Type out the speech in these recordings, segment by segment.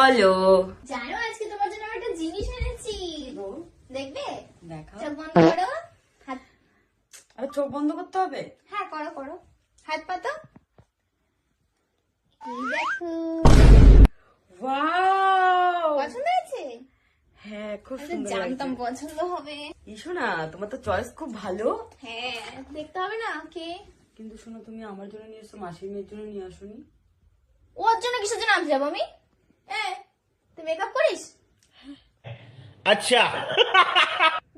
বলো। জানো আজকে তোমার জন্য আমি একটা জিনিস এনেছি, দেখবে? দেখা। চোখ বন্ধ করো, হাত। আরে চোখ বন্ধ করতে হবে? হ্যাঁ করো করো, হাত পাতো। এই দেখো, ওয়াও, পছন্দ হয়েছে? হ্যাঁ খুব আমি তো সুন্দর জানতাম লাগছে। পছন্দ হবে। শোনা, তোমার তো চয়েস খুব ভালো। হ্যাঁ দেখতে হবে না কে। কিন্তু শোনো, তুমি আমার জন্য নিয়ে এসছো, মাসির মেয়ের জন্য নিয়ে আসোনি। ওর জন্য কিসের জন্য আনতে যাবো আমি? তুই মেকআপ করিস? अच्छा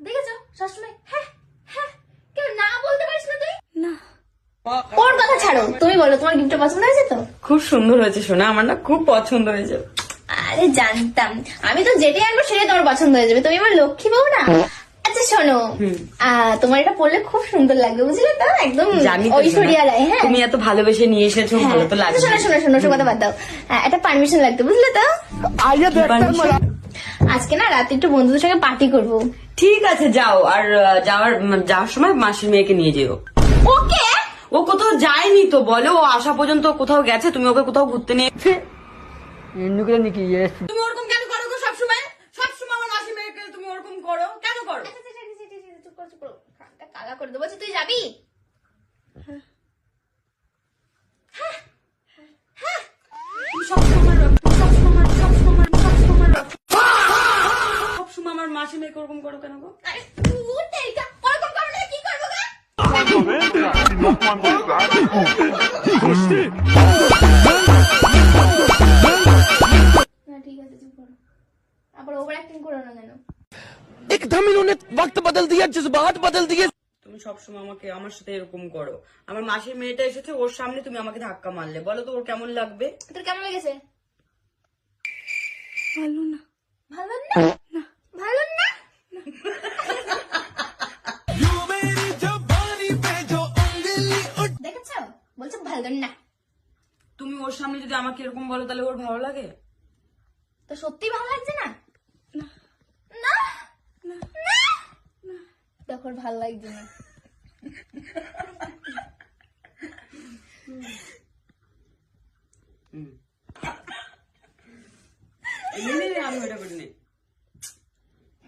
দেখেছো সবসময় হ্যাঁ হ্যাঁ, কেউ না বলতে পারিস না তুই? না, ওর কথা ছাড়ো, তুমি বলো তোমার গিফটটা পছন্দ হয়েছে তো? খুব সুন্দর হয়েছে শোনা, আমার না খুব পছন্দ হয়েছে। আরে জানতাম, আমি তো যেটাই আনবো সেটাই তোমার পছন্দ হয়ে যাবে, তুমি আমার লক্ষ্মী বউ না। আচ্ছা শোনো, তোমার এটা পরলে খুব সুন্দর লাগবে, বুঝলে তো? একদম জানি তো ঐশ্বরিয়া রায়। হ্যাঁ তুমি এত ভালোবেসে নিয়ে এসেছো, ভালো তো লাগবে। শোনো শোনো শোনো, কথা বাদ দাও। একটা পারমিশন লাগতো, বুঝলে তো? Permission? আজকে না রাতে একটু বন্ধুদের সঙ্গে পার্টি করবো। ঠিক আছে যাও, আর যাওয়ার সময় মাসির মেয়েকে নিয়ে যেও। ওকে। ও কোথাও যায়নি তো বলো, ও আসা পর্যন্ত কোথাও গেছে, তুমি ওকে কোথাও ঘুরতে নিয়ে তুমি ওরকম কেন করো গো? সবসময় সবসময় আমার মাসির মেয়েকে তুমি ওরকম করো কেন? করো আচ্ছা, চুপ করো চুপ করো, কানটা কালা করে দেবো। তুই যাবি? তুমি সবসময় আমার মাসির মেয়েকে ওরকম করো কেন গো? আরে তুই তেরিকা, ওরকম করো না, কি করবো গা? না ঠিক আছে, চুপ করো। আবার ওভার অ্যাক্টিং করো না কেন? एकदम इन्होंने वक्त बदल दिया जज्बात बदल दिए তুমি সবসময় আমাকে আমার সাথে এরকম করো। আমার মাসির মেয়েটা এসেছে, ওর সামনে তুমি আমাকে ধাক্কা মারলে, বলো তো ওর কেমন লাগবে? তোর কেমন লেগেছে? ভালো না। ভালো না? ভালো না? দেখেছো, বলছো ভালো না। তুমি ওর সামনে যদি আমাকে এরকম বলো তাহলে ওর ভালো লাগে? তো সত্যি ভালো লাগছে না? না না না, দেখো ওর ভালো লাগছে না। আমি ওটা করি নি।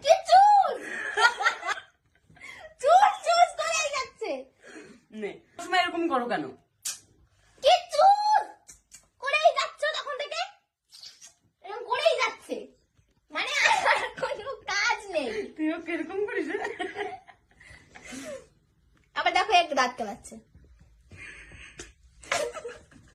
কি চুল চুল চুল করেই যাচ্ছে। নে, সবসময় এরকম করো কেন? কি চুল করেই যাচ্ছ তখন থেকে, এরকম করেই যাচ্ছে, মানে আর কোনো কাজ নেই। তুই ওকে এরকম করিস? আবার দেখো একটু দাঁত কেলাচ্ছে।